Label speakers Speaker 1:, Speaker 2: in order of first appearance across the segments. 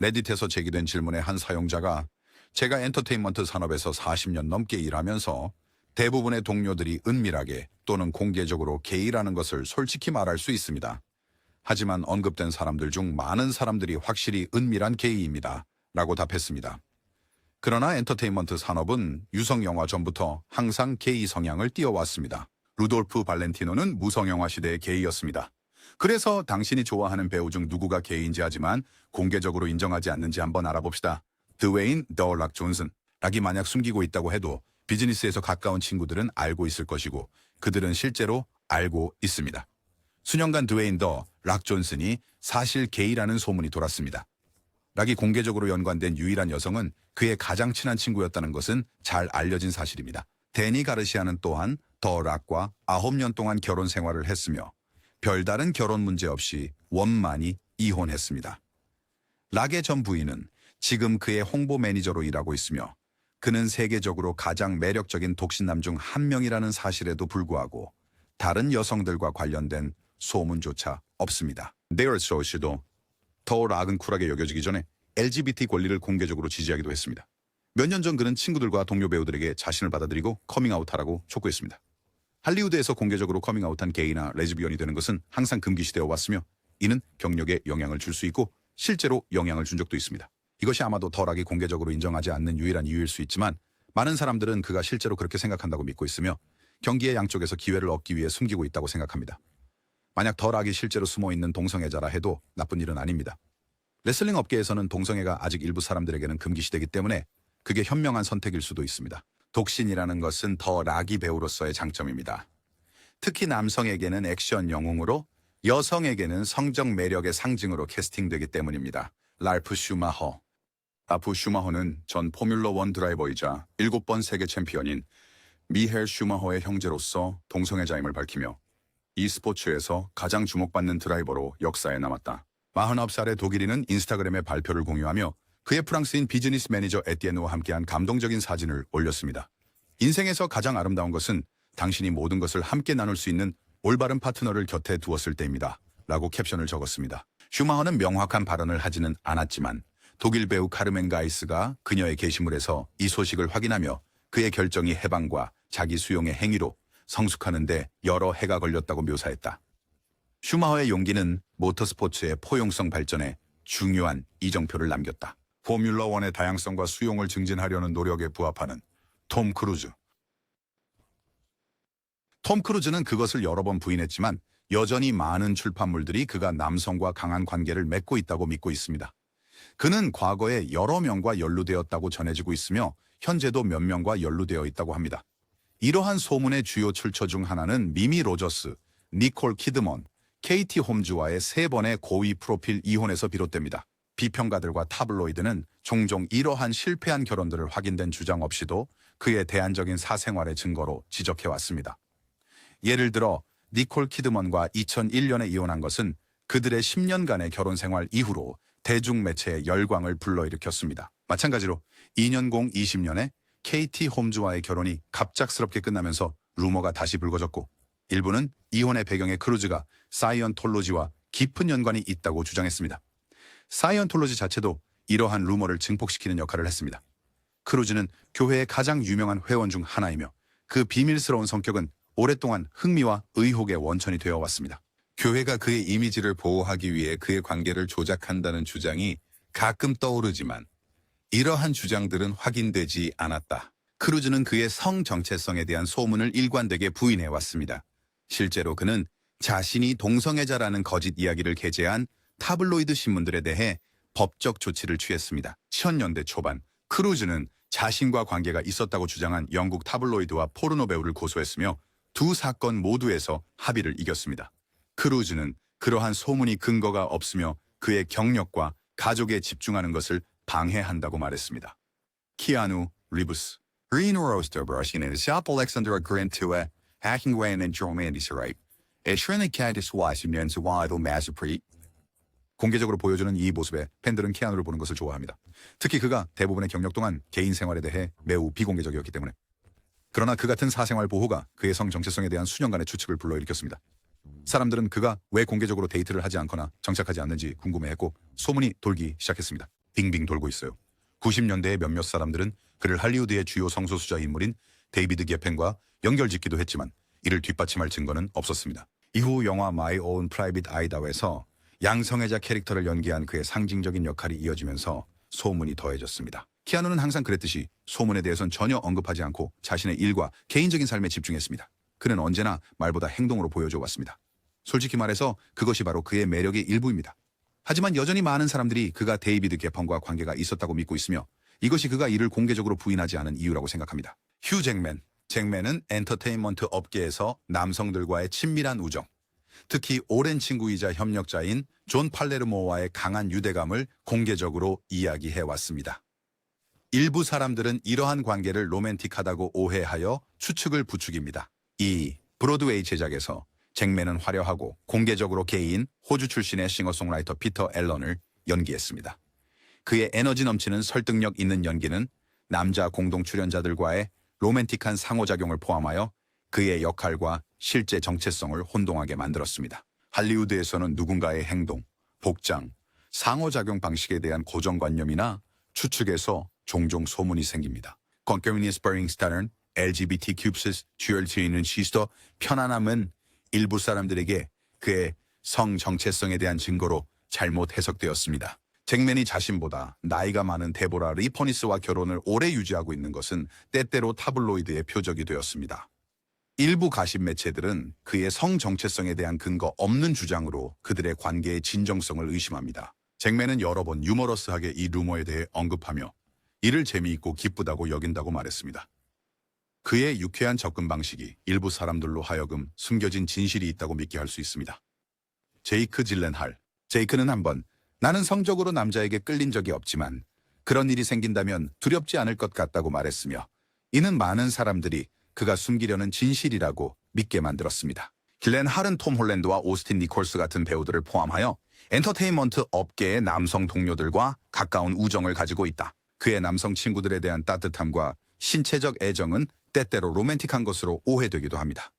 Speaker 1: 레딧에서 제기된 질문에 한 사용자가 제가 엔터테인먼트 산업에서 40년 넘게 일하면서 대부분의 동료들이 은밀하게 또는 공개적으로 게이라는 것을 솔직히 말할 수 있습니다. 하지만 언급된 사람들 중 많은 사람들이 확실히 은밀한 게이입니다. 라고 답했습니다. 그러나 엔터테인먼트 산업은 유성 영화 전부터 항상 게이 성향을 띄워왔습니다. 루돌프 발렌티노는 무성 영화 시대의 게이였습니다. 그래서 당신이 좋아하는 배우 중 누구가 게이인지 하지만 공개적으로 인정하지 않는지 한번 알아봅시다. 드웨인 더 락 존슨. 락이 만약 숨기고 있다고 해도 비즈니스에서 가까운 친구들은 알고 있을 것이고 그들은 실제로 알고 있습니다. 수년간 드웨인 더 락 존슨이 사실 게이라는 소문이 돌았습니다. 락이 공개적으로 연관된 유일한 여성은 그의 가장 친한 친구였다는 것은 잘 알려진 사실입니다. 데니 가르시아는 또한 더 락과 9년 동안 결혼 생활을 했으며 별다른 결혼 문제 없이 원만히 이혼했습니다. 락의 전 부인은 지금 그의 홍보 매니저로 일하고 있으며 그는 세계적으로 가장 매력적인 독신남 중 한 명이라는 사실에도 불구하고 다른 여성들과 관련된 소문조차 없습니다. 데어소 씨도 더 락은 쿨하게 여겨지기 전에 LGBT 권리를 공개적으로 지지하기도 했습니다. 몇 년 전 그는 친구들과 동료 배우들에게 자신을 받아들이고 커밍아웃하라고 촉구했습니다. 할리우드에서 공개적으로 커밍아웃한 게이나 레즈비언이 되는 것은 항상 금기시되어 왔으며 이는 경력에 영향을 줄 수 있고 실제로 영향을 준 적도 있습니다. 이것이 아마도 더 락이 공개적으로 인정하지 않는 유일한 이유일 수 있지만 많은 사람들은 그가 실제로 그렇게 생각한다고 믿고 있으며 경기의 양쪽에서 기회를 얻기 위해 숨기고 있다고 생각합니다. 만약 더 락이 실제로 숨어있는 동성애자라 해도 나쁜 일은 아닙니다. 레슬링 업계에서는 동성애가 아직 일부 사람들에게는 금기시되기 때문에 그게 현명한 선택일 수도 있습니다. 독신이라는 것은 더 락이 배우로서의 장점입니다. 특히 남성에게는 액션 영웅으로 여성에게는 성적 매력의 상징으로 캐스팅되기 때문입니다. 랄프 슈마허. 랄프 슈마허는 전 포뮬러1 드라이버이자 7번 세계 챔피언인 미헬 슈마허의 형제로서 동성애자임을 밝히며 이 스포츠에서 가장 주목받는 드라이버로 역사에 남았다. 49살의 독일인은 인스타그램에 발표를 공유하며 그의 프랑스인 비즈니스 매니저 에티엔누와 함께한 감동적인 사진을 올렸습니다. 인생에서 가장 아름다운 것은 당신이 모든 것을 함께 나눌 수 있는 올바른 파트너를 곁에 두었을 때입니다. 라고 캡션을 적었습니다. 슈마허는 명확한 발언을 하지는 않았지만 독일 배우 카르멘 가이스가 그녀의 게시물에서 이 소식을 확인하며 그의 결정이 해방과 자기 수용의 행위로 성숙하는 데 여러 해가 걸렸다고 묘사했다. 슈마허의 용기는 모터스포츠의 포용성 발전에 중요한 이정표를 남겼다. 포뮬러1의 다양성과 수용을 증진하려는 노력에 부합하는 톰 크루즈. 톰 크루즈는 그것을 여러 번 부인했지만 여전히 많은 출판물들이 그가 남성과 강한 관계를 맺고 있다고 믿고 있습니다. 그는 과거에 여러 명과 연루되었다고 전해지고 있으며 현재도 몇 명과 연루되어 있다고 합니다. 이러한 소문의 주요 출처 중 하나는 미미 로저스, 니콜 키드먼, KT 홈즈와의 3번의 고위 프로필 이혼에서 비롯됩니다. 비평가들과 타블로이드는 종종 이러한 실패한 결혼들을 확인된 주장 없이도 그의 대안적인 사생활의 증거로 지적해왔습니다. 예를 들어 니콜 키드먼과 2001년에 이혼한 것은 그들의 10년간의 결혼 생활 이후로 대중매체의 열광을 불러일으켰습니다. 마찬가지로 2년공 20년에 KT 홈즈와의 결혼이 갑작스럽게 끝나면서 루머가 다시 불거졌고 일부는 이혼의 배경에 크루즈가 사이언톨로지와 깊은 연관이 있다고 주장했습니다. 사이언톨로지 자체도 이러한 루머를 증폭시키는 역할을 했습니다. 크루즈는 교회의 가장 유명한 회원 중 하나이며 그 비밀스러운 성격은 오랫동안 흥미와 의혹의 원천이 되어 왔습니다. 교회가 그의 이미지를 보호하기 위해 그의 관계를 조작한다는 주장이 가끔 떠오르지만 이러한 주장들은 확인되지 않았다. 크루즈는 그의 성 정체성에 대한 소문을 일관되게 부인해왔습니다. 실제로 그는 자신이 동성애자라는 거짓 이야기를 게재한 타블로이드 신문들에 대해 법적 조치를 취했습니다. 2000년대 초반 크루즈는 자신과 관계가 있었다고 주장한 영국 타블로이드와 포르노 배우를 고소했으며 두 사건 모두에서 합의를 이겼습니다. 크루즈는 그러한 소문이 근거가 없으며 그의 경력과 가족에 집중하는 것을 방해한다고 말했습니다. 키아누 리브스 Greenroster 브러시는 샵 알렉산드라 그랜트와 해킹웨이는 조맨디스라이 애쉬는 캐디스와 10년 와이도 마스프리 공개적으로 보여주는 이 모습에 팬들은 키아누를 보는 것을 좋아합니다. 특히 그가 대부분의 경력 동안 개인 생활에 대해 매우 비공개적이었기 때문에. 그러나 그 같은 사생활 보호가 그의 성 정체성에 대한 수년간의 추측을 불러일으켰습니다. 사람들은 그가 왜 공개적으로 데이트를 하지 않거나 정착하지 않는지 궁금해했고 소문이 돌기 시작했습니다. 빙빙 돌고 있어요. 90년대의 몇몇 사람들은 그를 할리우드의 주요 성소수자 인물인 데이비드 게펜과 연결짓기도 했지만 이를 뒷받침할 증거는 없었습니다. 이후 영화 My Own Private Idaho에서 양성애자 캐릭터를 연기한 그의 상징적인 역할이 이어지면서 소문이 더해졌습니다. 키아누는 항상 그랬듯이 소문에 대해선 전혀 언급하지 않고 자신의 일과 개인적인 삶에 집중했습니다. 그는 언제나 말보다 행동으로 보여줘 왔습니다. 솔직히 말해서 그것이 바로 그의 매력의 일부입니다. 하지만 여전히 많은 사람들이 그가 데이비드 게펀과 관계가 있었다고 믿고 있으며 이것이 그가 이를 공개적으로 부인하지 않은 이유라고 생각합니다. 휴 잭맨. 잭맨은 엔터테인먼트 업계에서 남성들과의 친밀한 우정, 특히 오랜 친구이자 협력자인 존 팔레르모와의 강한 유대감을 공개적으로 이야기해왔습니다. 일부 사람들은 이러한 관계를 로맨틱하다고 오해하여 추측을 부추깁니다. 이 브로드웨이 제작에서 잭맨은 화려하고 공개적으로 게이인 호주 출신의 싱어송라이터 피터 앨런을 연기했습니다. 그의 에너지 넘치는 설득력 있는 연기는 남자 공동 출연자들과의 로맨틱한 상호작용을 포함하여 그의 역할과 실제 정체성을 혼동하게 만들었습니다. 할리우드에서는 누군가의 행동, 복장, 상호작용 방식에 대한 고정관념이나 추측에서 종종 소문이 생깁니다. 건케미니 스퍼링스타는 LGBTQ+를 주열지는 시스터 편안함은 일부 사람들에게 그의 성 정체성에 대한 증거로 잘못 해석되었습니다. 잭맨이 자신보다 나이가 많은 데보라 리퍼니스와 결혼을 오래 유지하고 있는 것은 때때로 타블로이드의 표적이 되었습니다. 일부 가십 매체들은 그의 성 정체성에 대한 근거 없는 주장으로 그들의 관계의 진정성을 의심합니다. 잭맨은 여러 번 유머러스하게 이 루머에 대해 언급하며 이를 재미있고 기쁘다고 여긴다고 말했습니다. 그의 유쾌한 접근 방식이 일부 사람들로 하여금 숨겨진 진실이 있다고 믿게 할 수 있습니다. 제이크 질렌할. 제이크는 한번 나는 성적으로 남자에게 끌린 적이 없지만 그런 일이 생긴다면 두렵지 않을 것 같다고 말했으며 이는 많은 사람들이 그가 숨기려는 진실이라고 믿게 만들었습니다. 길렌할은 톰 홀랜드와 오스틴 니콜스 같은 배우들을 포함하여 엔터테인먼트 업계의 남성 동료들과 가까운 우정을 가지고 있다. 그의 남성 친구들에 대한 따뜻함과 신체적 애정은 때때로 로맨틱한 것으로 오해되기도 합니다.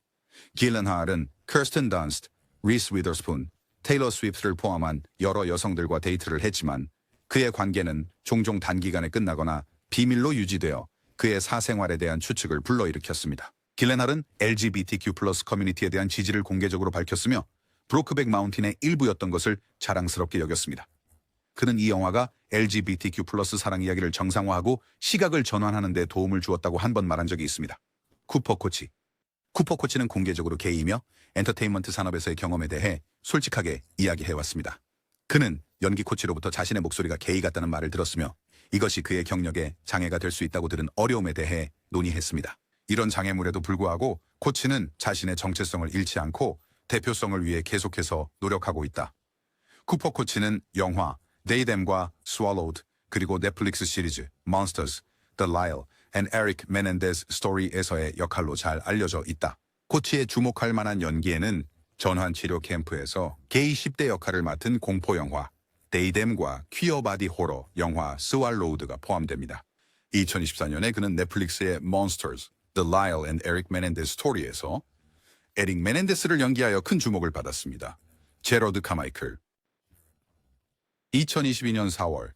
Speaker 1: 길렌할은 커스튼 단스트, 리스 위더스푼, 테일러 스위프트를 포함한 여러 여성들과 데이트를 했지만 그의 관계는 종종 단기간에 끝나거나 비밀로 유지되어 그의 사생활에 대한 추측을 불러일으켰습니다. 길렌할은 LGBTQ+ 커뮤니티에 대한 지지를 공개적으로 밝혔으며 브로크백 마운틴의 일부였던 것을 자랑스럽게 여겼습니다. 그는 이 영화가 LGBTQ+ 사랑 이야기를 정상화하고 시각을 전환하는 데 도움을 주었다고 한 번 말한 적이 있습니다. 쿠퍼 코치. 쿠퍼 코치는 공개적으로 게이이며 엔터테인먼트 산업에서의 경험에 대해 솔직하게 이야기해왔습니다. 그는 연기 코치로부터 자신의 목소리가 게이 같다는 말을 들었으며 이것이 그의 경력에 장애가 될 수 있다고 들은 어려움에 대해 논의했습니다. 이런 장애물에도 불구하고 코치는 자신의 정체성을 잃지 않고 대표성을 위해 계속해서 노력하고 있다. 쿠퍼 코치는 영화 They Them과 Swallowed 그리고 넷플릭스 시리즈 Monsters, The Lyle and Eric Menendez Story에서의 역할로 잘 알려져 있다. 코치의 주목할 만한 연기에는 전환치료 캠프에서 게이 10대 역할을 맡은 공포영화 They Them과 퀴어 바디 호러 영화 스왈로우드가 포함됩니다. 2024년에 그는 넷플릭스의 Monsters, The Lyle and Eric Menendez Story에서 에릭 메넨데스를 연기하여 큰 주목을 받았습니다. 제러드 카마이클. 2022년 4월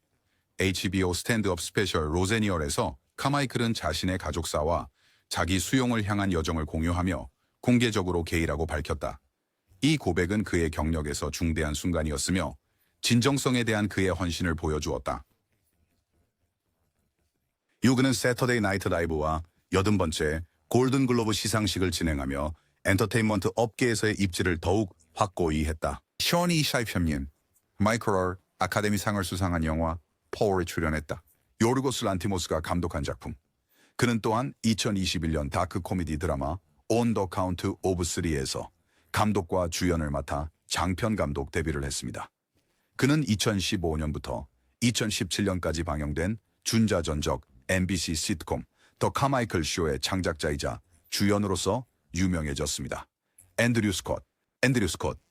Speaker 1: HBO 스탠드업 스페셜 로제니얼에서 카마이클은 자신의 가족사와 자기 수용을 향한 여정을 공유하며 공개적으로 게이라고 밝혔다. 이 고백은 그의 경력에서 중대한 순간이었으며 진정성에 대한 그의 헌신을 보여주었다. 이후 그는 세터데이 나이트 라이브와 80번째 골든글로브 시상식을 진행하며 엔터테인먼트 업계에서의 입지를 더욱 확고히 했다. 셔니 샤이편님, 마이크럴 아카데미상을 수상한 영화 포울에 출연했다. 요르고스 란티모스가 감독한 작품. 그는 또한 2021년 다크 코미디 드라마 On the Count of Three에서 감독과 주연을 맡아 장편 감독 데뷔를 했습니다. 그는 2015년부터 2017년까지 방영된 준자전적 MBC 시트콤 더 카마이클 쇼의 창작자이자 주연으로서 유명해졌습니다. 앤드류 스콧,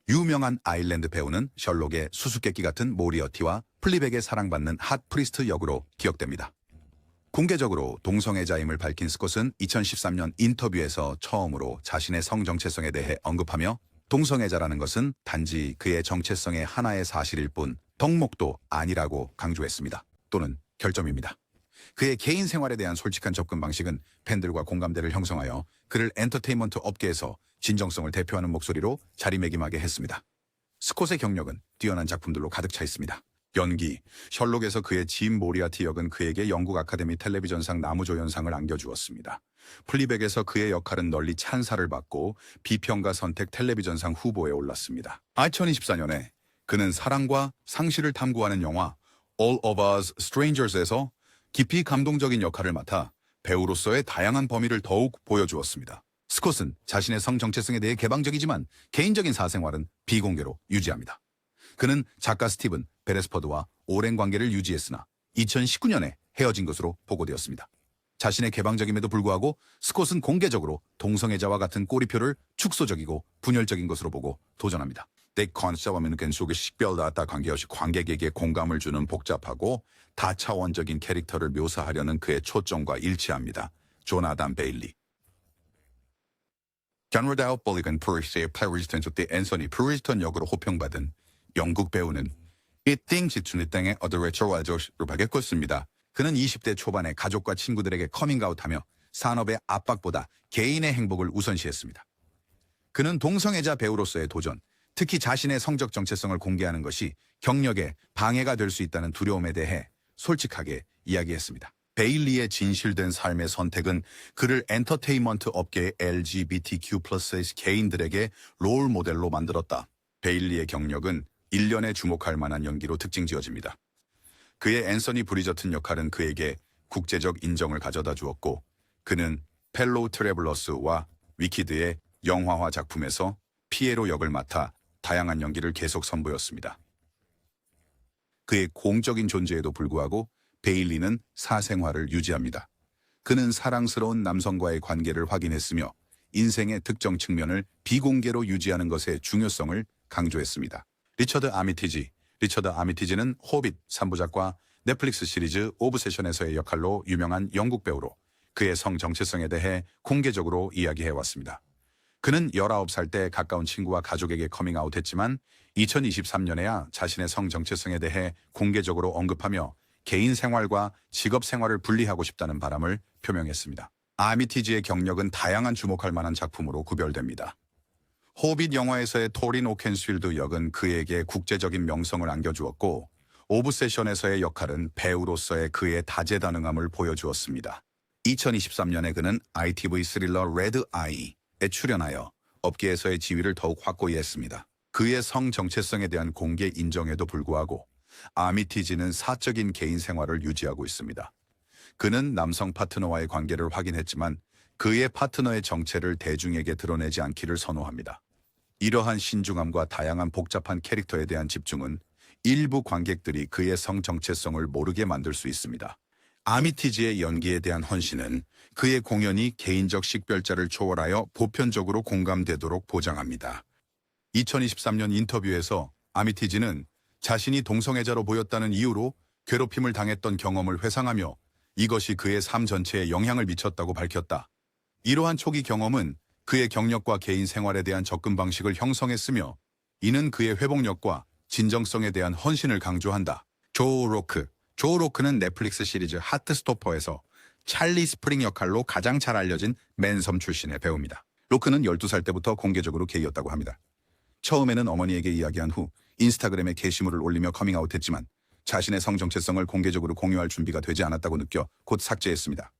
Speaker 1: 유명한 아일랜드 배우는 셜록의 수수께끼 같은 모리어티와 플리백에 사랑받는 핫 프리스트 역으로 기억됩니다. 공개적으로 동성애자임을 밝힌 스콧은 2013년 인터뷰에서 처음으로 자신의 성정체성에 대해 언급하며 동성애자라는 것은 단지 그의 정체성의 하나의 사실일 뿐 덕목도 아니라고 강조했습니다. 또는 결점입니다. 그의 개인 생활에 대한 솔직한 접근 방식은 팬들과 공감대를 형성하여 그를 엔터테인먼트 업계에서 진정성을 대표하는 목소리로 자리매김하게 했습니다. 스콧의 경력은 뛰어난 작품들로 가득 차 있습니다. 연기, 셜록에서 그의 짐 모리아티 역은 그에게 영국 아카데미 텔레비전상 나무조연상을 안겨주었습니다. 플리백에서 그의 역할은 널리 찬사를 받고 비평가 선택 텔레비전상 후보에 올랐습니다. 2024년에 그는 사랑과 상실을 탐구하는 영화 All of Us Strangers에서 깊이 감동적인 역할을 맡아 배우로서의 다양한 범위를 더욱 보여주었습니다. 스콧은 자신의 성 정체성에 대해 개방적이지만 개인적인 사생활은 비공개로 유지합니다. 그는 작가 스티븐 베레스퍼드와 오랜 관계를 유지했으나 2019년에 헤어진 것으로 보고되었습니다. 자신의 개방적임에도 불구하고 스콧은 공개적으로 동성애자와 같은 꼬리표를 축소적이고 분열적인 것으로 보고 도전합니다. 내 컨셉과 민간 속의 식별다다 관계없이 관객에게 공감을 주는 복잡하고 다차원적인 캐릭터를 묘사하려는 그의 초점과 일치합니다. 조나단 베일리. 견로다우 볼리건 프리스의 프리스턴 때 앤서니 프리스턴 역으로 호평받은 영국 배우는 이띵 지춘이 땅의 어드레처 와조로 바뀌었습니다. 그는 20대 초반에 가족과 친구들에게 커밍아웃하며 산업의 압박보다 개인의 행복을 우선시했습니다. 그는 동성애자 배우로서의 도전, 특히 자신의 성적 정체성을 공개하는 것이 경력에 방해가 될 수 있다는 두려움에 대해 솔직하게 이야기했습니다. 베일리의 진실된 삶의 선택은 그를 엔터테인먼트 업계의 LGBTQ+의 개인들에게 롤 모델로 만들었다. 베일리의 경력은 1년에 주목할 만한 연기로 특징지어집니다. 그의 앤서니 브리저튼 역할은 그에게 국제적 인정을 가져다 주었고 그는 펠로우 트래블러스와 위키드의 영화화 작품에서 피에로 역을 맡아 다양한 연기를 계속 선보였습니다. 그의 공적인 존재에도 불구하고 베일리는 사생활을 유지합니다. 그는 사랑스러운 남성과의 관계를 확인했으며 인생의 특정 측면을 비공개로 유지하는 것의 중요성을 강조했습니다. 리처드 아미티지는 호빗 3부작과 넷플릭스 시리즈 오브세션에서의 역할로 유명한 영국 배우로 그의 성 정체성에 대해 공개적으로 이야기해왔습니다. 그는 19살 때 가까운 친구와 가족에게 커밍아웃했지만 2023년에야 자신의 성 정체성에 대해 공개적으로 언급하며 개인 생활과 직업 생활을 분리하고 싶다는 바람을 표명했습니다. 아미티지의 경력은 다양한 주목할 만한 작품으로 구별됩니다. 호빗 영화에서의 토린 오켄스필드 역은 그에게 국제적인 명성을 안겨주었고 오브세션에서의 역할은 배우로서의 그의 다재다능함을 보여주었습니다. 2023년에 그는 ITV 스릴러 레드 아이에 출연하여 업계에서의 지위를 더욱 확고히 했습니다. 그의 성 정체성에 대한 공개 인정에도 불구하고 아미티지는 사적인 개인 생활을 유지하고 있습니다. 그는 남성 파트너와의 관계를 확인했지만 그의 파트너의 정체를 대중에게 드러내지 않기를 선호합니다. 이러한 신중함과 다양한 복잡한 캐릭터에 대한 집중은 일부 관객들이 그의 성 정체성을 모르게 만들 수 있습니다. 아미티지의 연기에 대한 헌신은 그의 공연이 개인적 식별자를 초월하여 보편적으로 공감되도록 보장합니다. 2023년 인터뷰에서 아미티지는 자신이 동성애자로 보였다는 이유로 괴롭힘을 당했던 경험을 회상하며 이것이 그의 삶 전체에 영향을 미쳤다고 밝혔다. 이러한 초기 경험은 그의 경력과 개인 생활에 대한 접근 방식을 형성했으며 이는 그의 회복력과 진정성에 대한 헌신을 강조한다. 조 로크는 넷플릭스 시리즈 하트스토퍼에서 찰리 스프링 역할로 가장 잘 알려진 맨섬 출신의 배우입니다. 로크는 12살 때부터 공개적으로 게이였다고 합니다. 처음에는 어머니에게 이야기한 후 인스타그램에 게시물을 올리며 커밍아웃했지만 자신의 성 정체성을 공개적으로 공유할 준비가 되지 않았다고 느껴 곧 삭제했습니다.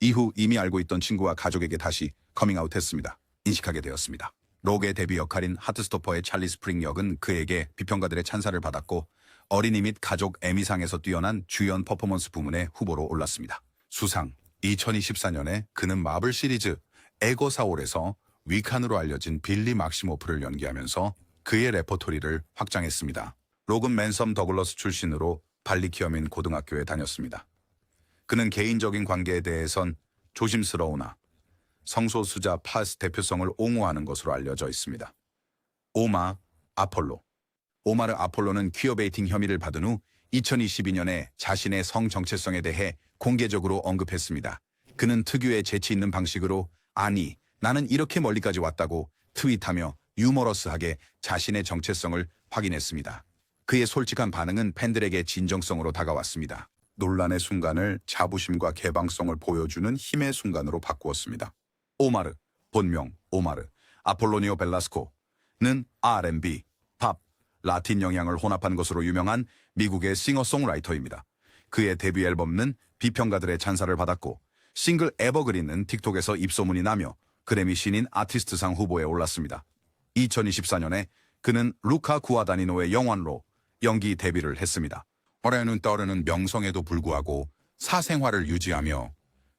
Speaker 1: 이후 이미 알고 있던 친구와 가족에게 다시 커밍아웃했습니다. 인식하게 되었습니다. 록의 데뷔 역할인 하트스토퍼의 찰리 스프링 역은 그에게 비평가들의 찬사를 받았고 어린이 및 가족 에미상에서 뛰어난 주연 퍼포먼스 부문에 후보로 올랐습니다. 수상 2024년에 그는 마블 시리즈 에고사올에서 위칸으로 알려진 빌리 막시모프를 연기하면서 그의 레퍼토리를 확장했습니다. 록은 맨섬 더글러스 출신으로 발리키어민 고등학교에 다녔습니다. 그는 개인적인 관계에 대해선 조심스러우나 성소수자 파스 대표성을 옹호하는 것으로 알려져 있습니다. 오마르 아폴로는 퀴어베이팅 혐의를 받은 후 2022년에 자신의 성 정체성에 대해 공개적으로 언급했습니다. 그는 특유의 재치 있는 방식으로 아니, 나는 이렇게 멀리까지 왔다고 트윗하며 유머러스하게 자신의 정체성을 확인했습니다. 그의 솔직한 반응은 팬들에게 진정성으로 다가왔습니다. 논란의 순간을 자부심과 개방성을 보여주는 힘의 순간으로 바꾸었습니다. 오마르, 본명 오마르, 아폴로니오 벨라스코는 R&B, 팝, 라틴 영향을 혼합한 것으로 유명한 미국의 싱어송라이터입니다. 그의 데뷔 앨범은 비평가들의 찬사를 받았고 싱글 에버그린은 틱톡에서 입소문이 나며 그래미 신인 아티스트상 후보에 올랐습니다. 2024년에 그는 루카 구아다니노의 영원로 연기 데뷔를 했습니다. 올해는 떠오르는 명성에도 불구하고 사생활을 유지하며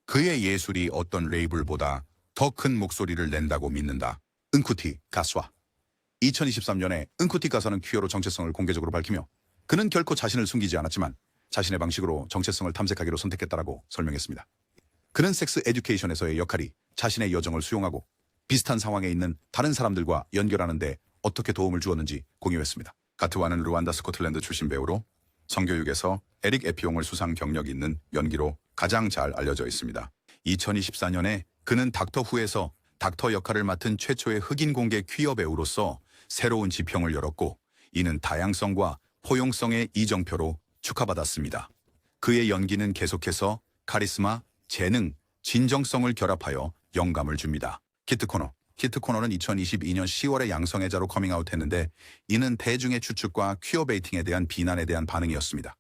Speaker 1: 그의 예술이 어떤 레이블보다 더 큰 목소리를 낸다고 믿는다. 은쿠티 가수와 2023년에 은쿠티 가수는 퀴어로 정체성을 공개적으로 밝히며 그는 결코 자신을 숨기지 않았지만 자신의 방식으로 정체성을 탐색하기로 선택했다라고 설명했습니다. 그는 섹스 에듀케이션에서의 역할이 자신의 여정을 수용하고 비슷한 상황에 있는 다른 사람들과 연결하는 데 어떻게 도움을 주었는지 공유했습니다. 가트와는 루안다 스코틀랜드 출신 배우로 성교육에서 에릭 에피용을 수상 경력이 있는 연기로 가장 잘 알려져 있습니다. 2024년에 그는 닥터 후에서 닥터 역할을 맡은 최초의 흑인 공개 퀴어 배우로서 새로운 지평을 열었고 이는 다양성과 포용성의 이정표로 축하받았습니다. 그의 연기는 계속해서 카리스마, 재능, 진정성을 결합하여 영감을 줍니다. 키트 코너는 2022년 10월에 양성애자로 커밍아웃했는데 이는 대중의 추측과 퀴어베이팅에 대한 비난에 대한 반응이었습니다.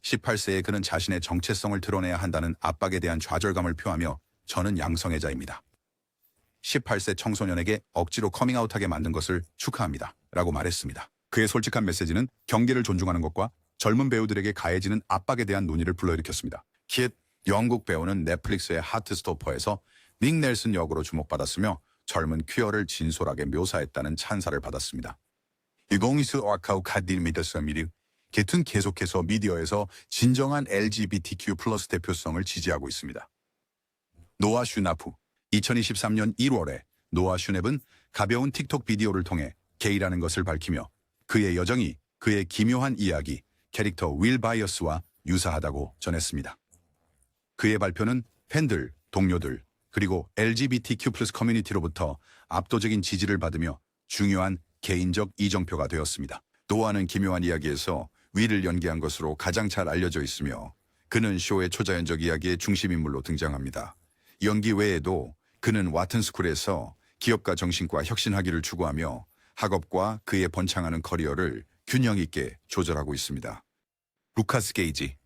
Speaker 1: 18세에 그는 자신의 정체성을 드러내야 한다는 압박에 대한 좌절감을 표하며 저는 양성애자입니다. 18세 청소년에게 억지로 커밍아웃하게 만든 것을 축하합니다. 라고 말했습니다. 그의 솔직한 메시지는 경계를 존중하는 것과 젊은 배우들에게 가해지는 압박에 대한 논의를 불러일으켰습니다. 킷, 영국 배우는 넷플릭스의 하트스토퍼에서 닉 넬슨 역으로 주목받았으며 젊은 퀴어를 진솔하게 묘사했다는 찬사를 받았습니다. 유공이스 아카우 카딜 미더스미리 게튼 계속해서 미디어에서 진정한 LGBTQ+ 대표성을 지지하고 있습니다. 노아 슈나프 2023년 1월에 노아 슈넵은 가벼운 틱톡 비디오를 통해 게이라는 것을 밝히며 그의 여정이 그의 기묘한 이야기 캐릭터 윌 바이어스와 유사하다고 전했습니다. 그의 발표는 팬들, 동료들, 그리고 LGBTQ+ 커뮤니티로부터 압도적인 지지를 받으며 중요한 개인적 이정표가 되었습니다. 노아는 기묘한 이야기에서 윌을 연기한 것으로 가장 잘 알려져 있으며 그는 쇼의 초자연적 이야기의 중심인물로 등장합니다. 연기 외에도 그는 와튼스쿨에서 기업가 정신과 혁신하기를 추구하며 학업과 그의 번창하는 커리어를 균형 있게 조절하고 있습니다. 루카스 게이지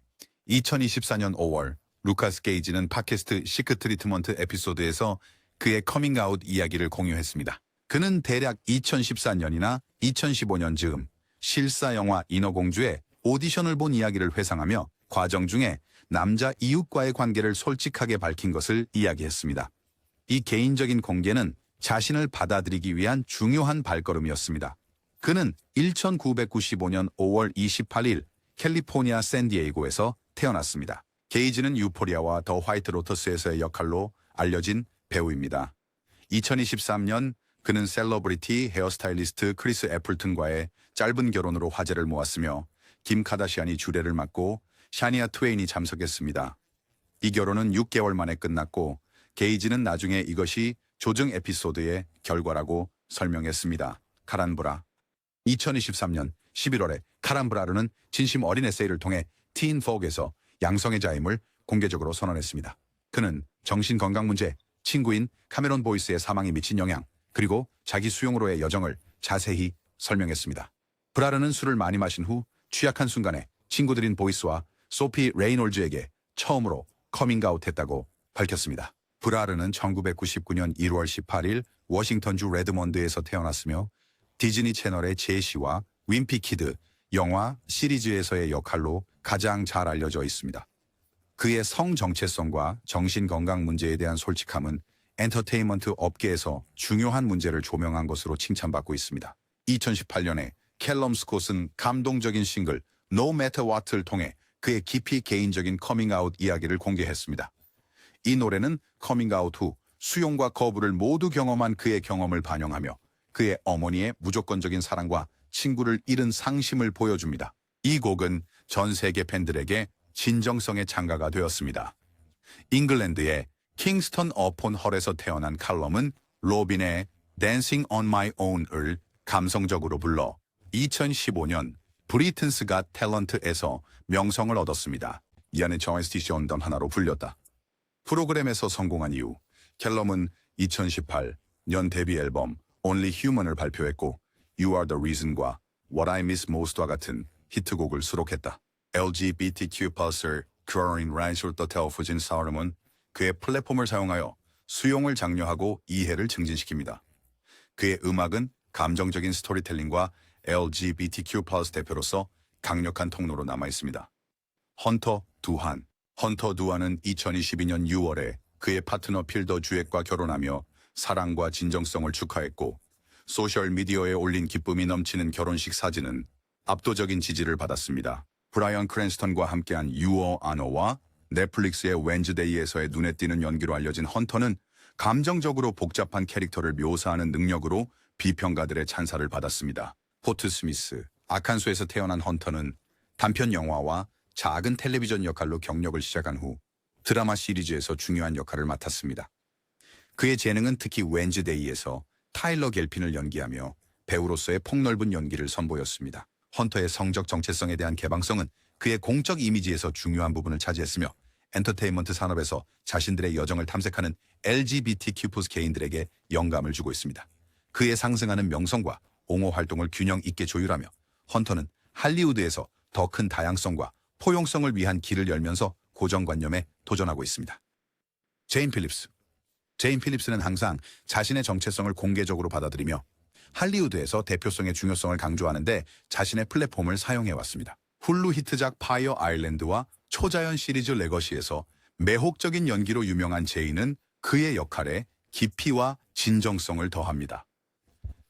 Speaker 1: 2024년 5월 루카스 게이지는 팟캐스트 시크 트리트먼트 에피소드에서 그의 커밍아웃 이야기를 공유했습니다. 그는 대략 2014년이나 2015년 즈음 실사 영화 인어공주의 오디션을 본 이야기를 회상하며 과정 중에 남자 이웃과의 관계를 솔직하게 밝힌 것을 이야기했습니다. 이 개인적인 공개는 자신을 받아들이기 위한 중요한 발걸음이었습니다. 그는 1995년 5월 28일 캘리포니아 샌디에이고에서 태어났습니다. 게이지는 유포리아와 더 화이트 로터스에서의 역할로 알려진 배우입니다. 2023년 그는 셀러브리티 헤어스타일리스트 크리스 애플튼과의 짧은 결혼으로 화제를 모았으며 김 카다시안이 주례를 맡고 샤니아 트웨인이 참석했습니다. 이 결혼은 6개월 만에 끝났고 게이지는 나중에 이것이 조정 에피소드의 결과라고 설명했습니다. 카란브라 2023년 11월에 카란브라르는 진심 어린 에세이를 통해 틴 포그에서 양성애자임을 공개적으로 선언했습니다. 그는 정신건강 문제, 친구인 카메론 보이스의 사망에 미친 영향, 그리고 자기 수용으로의 여정을 자세히 설명했습니다. 브라르는 술을 많이 마신 후 취약한 순간에 친구들인 보이스와 소피 레이놀즈에게 처음으로 커밍아웃했다고 밝혔습니다. 브라르는 1999년 1월 18일 워싱턴주 레드몬드에서 태어났으며 디즈니 채널의 제시와 윈피 키드 영화 시리즈에서의 역할로 가장 잘 알려져 있습니다. 그의 성 정체성과 정신건강 문제에 대한 솔직함은 엔터테인먼트 업계에서 중요한 문제를 조명한 것으로 칭찬받고 있습니다. 2018년에 캘럼 스콧은 감동적인 싱글 No Matter What를 통해 그의 깊이 개인적인 커밍아웃 이야기를 공개했습니다. 이 노래는 커밍아웃 후 수용과 거부를 모두 경험한 그의 경험을 반영하며 그의 어머니의 무조건적인 사랑과 친구를 잃은 상심을 보여줍니다. 이 곡은 전 세계 팬들에게 진정성의 창가가 되었습니다. 잉글랜드의 킹스턴 어폰 헐에서 태어난 칼럼은 로빈의 Dancing on My Own을 감성적으로 불러 2015년 브리튼스 갓 탤런트에서 명성을 얻었습니다. 이안의 정스티션 던 하나로 불렸다. 프로그램에서 성공한 이후 캘럼은 2018년 데뷔 앨범 Only Human을 발표했고 You Are The Reason과 What I Miss Most와 같은 히트곡을 수록했다. LGBTQ 플러스 Curing Rights the Television Star은 그의 플랫폼을 사용하여 수용을 장려하고 이해를 증진시킵니다. 그의 음악은 감정적인 스토리텔링과 LGBTQ 플러스 대표로서 강력한 통로로 남아있습니다. 헌터 두한. 헌터 두한은 2022년 6월에 그의 파트너 필더 주액과 결혼하며 사랑과 진정성을 축하했고 소셜미디어에 올린 기쁨이 넘치는 결혼식 사진은 압도적인 지지를 받았습니다. 브라이언 크랜스턴과 함께한 유어 아너와 넷플릭스의 웬즈데이에서의 눈에 띄는 연기로 알려진 헌터는 감정적으로 복잡한 캐릭터를 묘사하는 능력으로 비평가들의 찬사를 받았습니다. 포트 스미스, 아칸소에서 태어난 헌터는 단편 영화와 작은 텔레비전 역할로 경력을 시작한 후 드라마 시리즈에서 중요한 역할을 맡았습니다. 그의 재능은 특히 웬즈데이에서 타일러 갤핀을 연기하며 배우로서의 폭넓은 연기를 선보였습니다. 헌터의 성적 정체성에 대한 개방성은 그의 공적 이미지에서 중요한 부분을 차지했으며 엔터테인먼트 산업에서 자신들의 여정을 탐색하는 LGBTQ+ 개인들에게 영감을 주고 있습니다. 그의 상승하는 명성과 옹호 활동을 균형 있게 조율하며 헌터는 할리우드에서 더 큰 다양성과 포용성을 위한 길을 열면서 고정관념에 도전하고 있습니다. 제인 필립스. 제인 필립스는 항상 자신의 정체성을 공개적으로 받아들이며 할리우드에서 대표성의 중요성을 강조하는데 자신의 플랫폼을 사용해왔습니다. 훌루 히트작 파이어 아일랜드와 초자연 시리즈 레거시에서 매혹적인 연기로 유명한 제인은 그의 역할에 깊이와 진정성을 더합니다.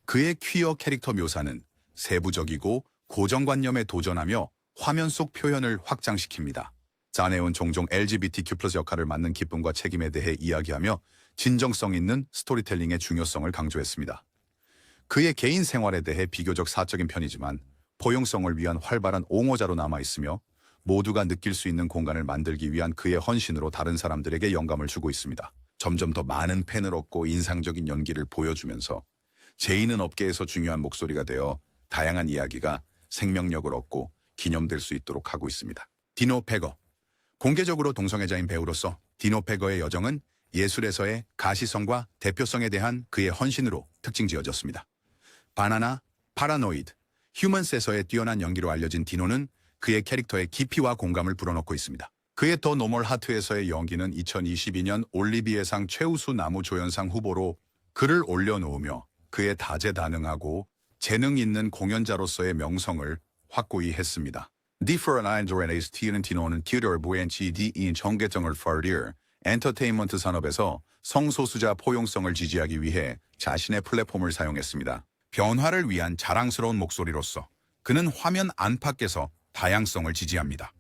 Speaker 1: 그의 퀴어 캐릭터 묘사는 세부적이고 고정관념에 도전하며 화면 속 표현을 확장시킵니다. 자네온 종종 LGBTQ+ 역할을 맡는 기쁨과 책임에 대해 이야기하며 진정성 있는 스토리텔링의 중요성을 강조했습니다. 그의 개인 생활에 대해 비교적 사적인 편이지만 포용성을 위한 활발한 옹호자로 남아있으며 모두가 느낄 수 있는 공간을 만들기 위한 그의 헌신으로 다른 사람들에게 영감을 주고 있습니다. 점점 더 많은 팬을 얻고 인상적인 연기를 보여주면서 제인은 업계에서 중요한 목소리가 되어 다양한 이야기가 생명력을 얻고 기념될 수 있도록 하고 있습니다. 디노 페거. 공개적으로 동성애자인 배우로서 디노 페거의 여정은 예술에서의 가시성과 대표성에 대한 그의 헌신으로 특징지어졌습니다. 바나나, 파라노이드, 휴먼스에서의 뛰어난 연기로 알려진 디노는 그의 캐릭터의 깊이와 공감을 불어넣고 있습니다. 그의 더 노멀 하트에서의 연기는 2022년 올리비에상 최우수 남우조연상 후보로 그를 올려놓으며 그의 다재다능하고 재능 있는 공연자로서의 명성을 확고히 했습니다. 디퍼런아인드레네이스 티는티노는 튜터 부엔치디인 정계정을 퍼리어 엔터테인먼트 산업에서 성소수자 포용성을 지지하기 위해 자신의 플랫폼을 사용했습니다. 변화를 위한 자랑스러운 목소리로서 그는 화면 안팎에서 다양성을 지지합니다.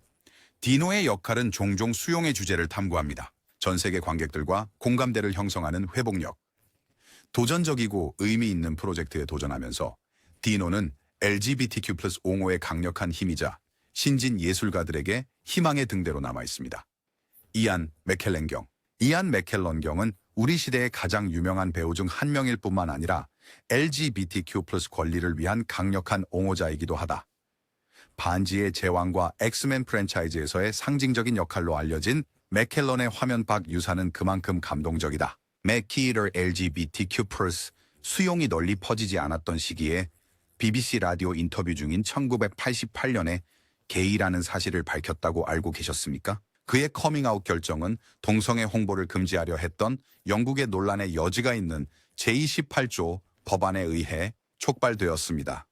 Speaker 1: 디노의 역할은 종종 수용의 주제를 탐구합니다. 전 세계 관객들과 공감대를 형성하는 회복력. 도전적이고 의미 있는 프로젝트에 도전하면서 디노는 LGBTQ+ 옹호의 강력한 힘이자 신진 예술가들에게 희망의 등대로 남아있습니다. 이안 맥켈렌경. 이안 맥켈런경은 우리 시대의 가장 유명한 배우 중 한 명일 뿐만 아니라 LGBTQ+ 권리를 위한 강력한 옹호자이기도 하다. 반지의 제왕과 엑스맨 프랜차이즈에서의 상징적인 역할로 알려진 맥켈런의 화면 밖 유사는 그만큼 감동적이다. 맥키더 LGBTQ+ 수용이 널리 퍼지지 않았던 시기에 BBC 라디오 인터뷰 중인 1988년에 게이라는 사실을 밝혔다고 알고 계셨습니까? 그의 커밍아웃 결정은 동성애 홍보를 금지하려 했던 영국의 논란의 여지가 있는 제28조 법안에 의해 촉발되었습니다.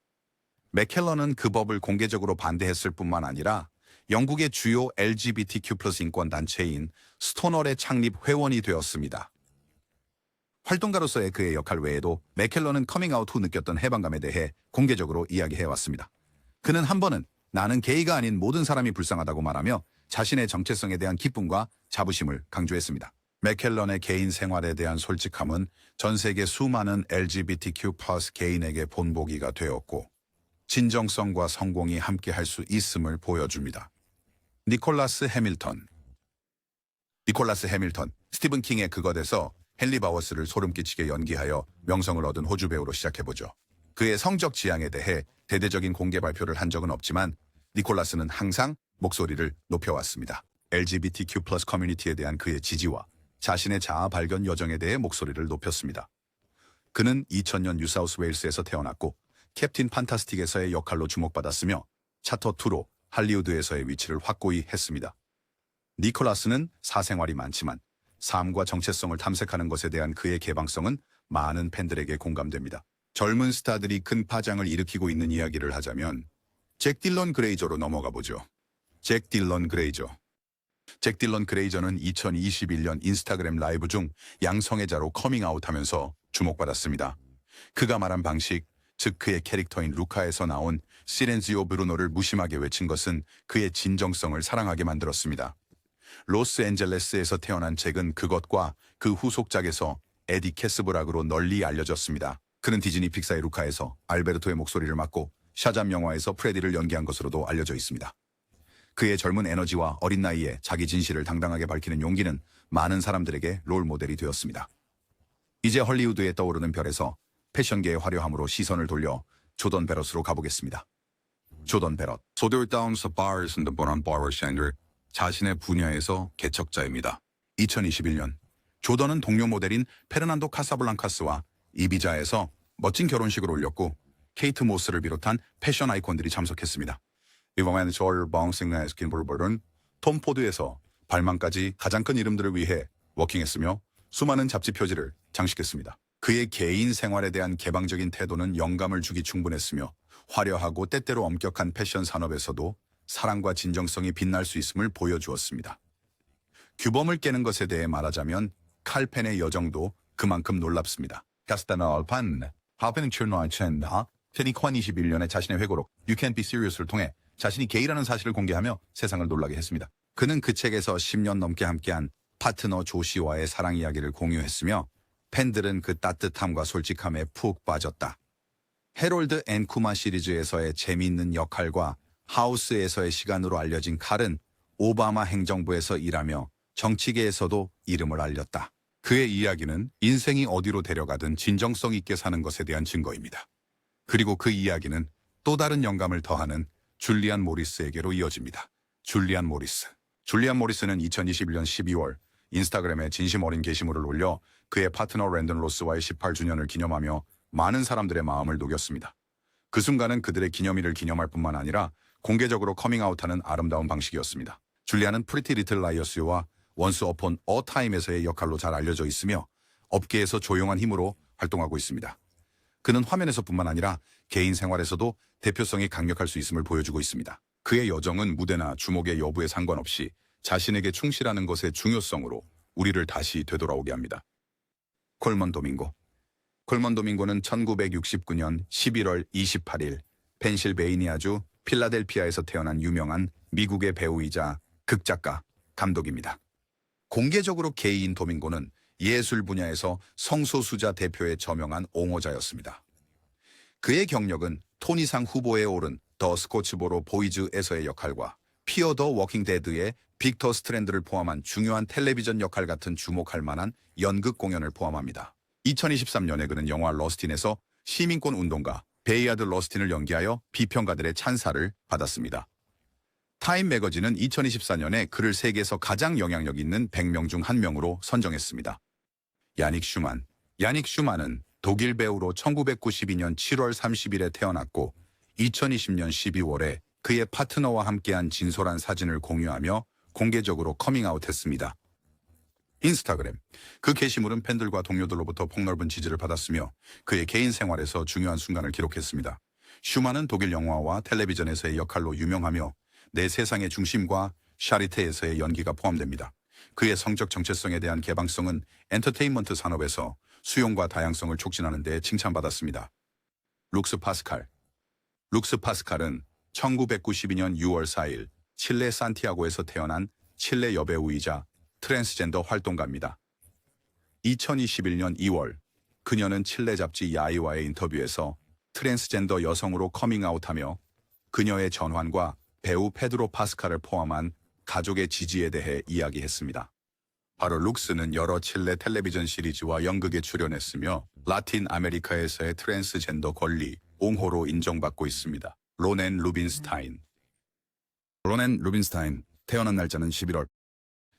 Speaker 1: 맥켈런은 그 법을 공개적으로 반대했을 뿐만 아니라 영국의 주요 LGBTQ+ 인권단체인 스토널의 창립 회원이 되었습니다. 활동가로서의 그의 역할 외에도 맥켈런은 커밍아웃 후 느꼈던 해방감에 대해 공개적으로 이야기해왔습니다. 그는 한 번은 나는 게이가 아닌 모든 사람이 불쌍하다고 말하며 자신의 정체성에 대한 기쁨과 자부심을 강조했습니다. 맥켈런의 개인 생활에 대한 솔직함은 전 세계 수많은 LGBTQ+ 개인에게 본보기가 되었고 진정성과 성공이 함께할 수 있음을 보여줍니다. 니콜라스 해밀턴. 스티븐 킹의 그것에서 헨리 바워스를 소름 끼치게 연기하여 명성을 얻은 호주 배우로 시작해보죠. 그의 성적 지향에 대해 대대적인 공개 발표를 한 적은 없지만 니콜라스는 항상 목소리를 높여왔습니다. LGBTQ+ 커뮤니티에 대한 그의 지지와 자신의 자아 발견 여정에 대해 목소리를 높였습니다. 그는 2000년 뉴사우스웨일스에서 태어났고 캡틴 판타스틱에서의 역할로 주목받았으며 차터2로 할리우드에서의 위치를 확고히 했습니다. 니콜라스는 사생활이 많지만 삶과 정체성을 탐색하는 것에 대한 그의 개방성은 많은 팬들에게 공감됩니다. 젊은 스타들이 큰 파장을 일으키고 있는 이야기를 하자면 잭 딜런 그레이저로 넘어가 보죠. 잭 딜런 그레이저. 잭 딜런 그레이저는 2021년 인스타그램 라이브 중 양성애자로 커밍아웃하면서 주목받았습니다. 그가 말한 방식, 즉 그의 캐릭터인 루카에서 나온 시렌지오 브루노를 무심하게 외친 것은 그의 진정성을 사랑하게 만들었습니다. 로스앤젤레스에서 태어난 잭은 그것과 그 후속작에서 에디 캐스브락으로 널리 알려졌습니다. 그는 디즈니 픽사의 루카에서 알베르토의 목소리를 맡고 샤잠 영화에서 프레디를 연기한 것으로도 알려져 있습니다. 그의 젊은 에너지와 어린 나이에 자기 진실을 당당하게 밝히는 용기는 많은 사람들에게 롤 모델이 되었습니다. 이제 헐리우드에 떠오르는 별에서 패션계의 화려함으로 시선을 돌려 조던 베럿으로 가보겠습니다. 조던 베럿. 소들 다운스 바르스인데 보란 바르샌드 자신의 분야에서 개척자입니다. 2021년 조던은 동료 모델인 페르난도 카사블랑카스와 이비자에서 멋진 결혼식을 올렸고 케이트 모스를 비롯한 패션 아이콘들이 참석했습니다. 이번엔 저를 방생나의 스킨볼버는 톰 포드에서 발망까지 가장 큰 이름들을 위해 워킹했으며 수많은 잡지 표지를 장식했습니다. 그의 개인 생활에 대한 개방적인 태도는 영감을 주기 충분했으며 화려하고 때때로 엄격한 패션 산업에서도 사랑과 진정성이 빛날 수 있음을 보여주었습니다. 규범을 깨는 것에 대해 말하자면 칼펜의 여정도 그만큼 놀랍습니다. 카스타나 알판, 하펜은 출노아첸다, 2021년에 자신의 회고록 You Can't Be Serious를 통해 자신이 게이라는 사실을 공개하며 세상을 놀라게 했습니다. 그는 그 책에서 10년 넘게 함께한 파트너 조시와의 사랑 이야기를 공유했으며 팬들은 그 따뜻함과 솔직함에 푹 빠졌다. 해롤드 앤 쿠마 시리즈에서의 재미있는 역할과 하우스에서의 시간으로 알려진 칼은 오바마 행정부에서 일하며 정치계에서도 이름을 알렸다. 그의 이야기는 인생이 어디로 데려가든 진정성 있게 사는 것에 대한 증거입니다. 그리고 그 이야기는 또 다른 영감을 더하는 줄리안 모리스에게로 이어집니다. 줄리안 모리스. 줄리안 모리스는 2021년 12월 인스타그램에 진심 어린 게시물을 올려 그의 파트너 랜던 로스와의 18주년을 기념하며 많은 사람들의 마음을 녹였습니다. 그 순간은 그들의 기념일을 기념할 뿐만 아니라 공개적으로 커밍아웃하는 아름다운 방식이었습니다. 줄리안은 프리티 리틀 라이어스와 원스 어폰 어 타임에서의 역할로 잘 알려져 있으며 업계에서 조용한 힘으로 활동하고 있습니다. 그는 화면에서뿐만 아니라 개인 생활에서도 대표성이 강력할 수 있음을 보여주고 있습니다. 그의 여정은 무대나 주목의 여부에 상관없이 자신에게 충실하는 것의 중요성으로 우리를 다시 되돌아오게 합니다. 콜먼 도밍고. 콜먼 도밍고는 1969년 11월 28일 펜실베이니아주 필라델피아에서 태어난 유명한 미국의 배우이자 극작가, 감독입니다. 공개적으로 게이인 도밍고는 예술 분야에서 성소수자 대표에 저명한 옹호자였습니다. 그의 경력은 토니상 후보에 오른 더 스코츠보로 보이즈에서의 역할과 피어 더 워킹 데드의 빅터 스트랜드를 포함한 중요한 텔레비전 역할 같은 주목할 만한 연극 공연을 포함합니다. 2023년에 그는 영화 러스틴에서 시민권 운동가 베이아드 러스틴을 연기하여 비평가들의 찬사를 받았습니다. 타임 매거진은 2024년에 그를 세계에서 가장 영향력 있는 100명 중 1명으로 선정했습니다. 야닉 슈만. 야닉 슈만은 독일 배우로 1992년 7월 30일에 태어났고 2020년 12월에 그의 파트너와 함께한 진솔한 사진을 공유하며 공개적으로 커밍아웃했습니다. 인스타그램. 그 게시물은 팬들과 동료들로부터 폭넓은 지지를 받았으며 그의 개인 생활에서 중요한 순간을 기록했습니다. 슈만은 독일 영화와 텔레비전에서의 역할로 유명하며 내 세상의 중심과 샤리테에서의 연기가 포함됩니다. 그의 성적 정체성에 대한 개방성은 엔터테인먼트 산업에서 수용과 다양성을 촉진하는 데 칭찬받았습니다. 룩스 파스칼. 룩스 파스칼은 1992년 6월 4일 칠레 산티아고에서 태어난 칠레 여배우이자 트랜스젠더 활동가입니다. 2021년 2월 그녀는 칠레 잡지 야이와의 인터뷰에서 트랜스젠더 여성으로 커밍아웃하며 그녀의 전환과 배우 페드로 파스칼을 포함한 가족의 지지에 대해 이야기했습니다. 바로 룩스는 여러 칠레 텔레비전 시리즈와 연극에 출연했으며 라틴 아메리카에서의 트랜스젠더 권리, 옹호로 인정받고 있습니다. 로넨 루빈스타인. 로넨 루빈스타인, 태어난 날짜는 11월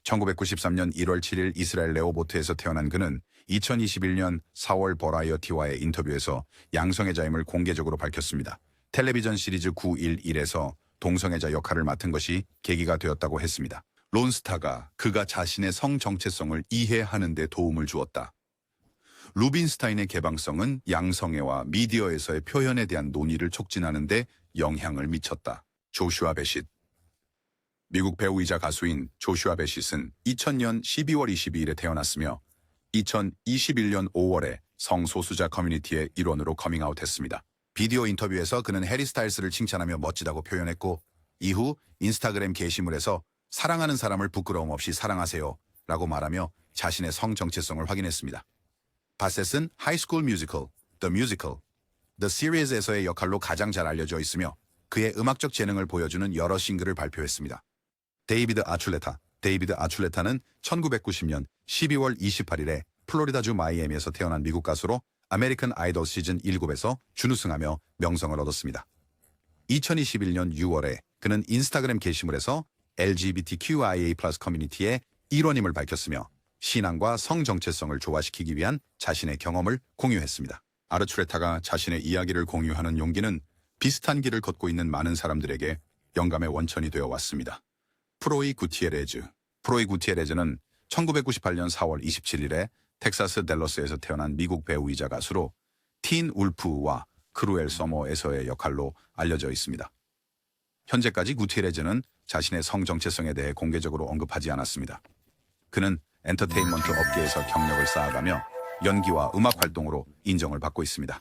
Speaker 1: 1993년 1월 7일 이스라엘 레호보트에서 태어난 그는 2021년 4월 버라이어티와의 인터뷰에서 양성애자임을 공개적으로 밝혔습니다. 텔레비전 시리즈 911에서 동성애자 역할을 맡은 것이 계기가 되었다고 했습니다. 론스타가 그가 자신의 성 정체성을 이해하는 데 도움을 주었다. 루빈스타인의 개방성은 양성애와 미디어에서의 표현에 대한 논의를 촉진하는 데 영향을 미쳤다. 조슈아 베싯. 미국 배우이자 가수인 조슈아 베싯은 2000년 12월 22일에 태어났으며 2021년 5월에 성소수자 커뮤니티의 일원으로 커밍아웃했습니다. 비디오 인터뷰에서 그는 해리 스타일스를 칭찬하며 멋지다고 표현했고 이후 인스타그램 게시물에서 사랑하는 사람을 부끄러움 없이 사랑하세요 라고 말하며 자신의 성 정체성을 확인했습니다. 바셋은 하이스쿨 뮤지컬, The Series에서의 역할로 가장 잘 알려져 있으며 그의 음악적 재능을 보여주는 여러 싱글을 발표했습니다. 데이비드 아출레타는 1990년 12월 28일에 플로리다주 마이애미에서 태어난 미국 가수로 아메리칸 아이돌 시즌 7에서 준우승하며 명성을 얻었습니다. 2021년 6월에 그는 인스타그램 게시물에서 LGBTQIA+ 커뮤니티의 일원임을 밝혔으며 신앙과 성 정체성을 조화시키기 위한 자신의 경험을 공유했습니다. 아르출레타가 자신의 이야기를 공유하는 용기는 비슷한 길을 걷고 있는 많은 사람들에게 영감의 원천이 되어 왔습니다. 프로이 구티에레즈는 1998년 4월 27일에 텍사스 댈러스에서 태어난 미국 배우이자 가수로 틴 울프와 크루엘 서머에서의 역할로 알려져 있습니다. 현재까지 구티에레즈는 자신의 성 정체성에 대해 공개적으로 언급하지 않았습니다. 그는 엔터테인먼트 업계에서 경력을 쌓아가며 연기와 음악 활동으로 인정을 받고 있습니다.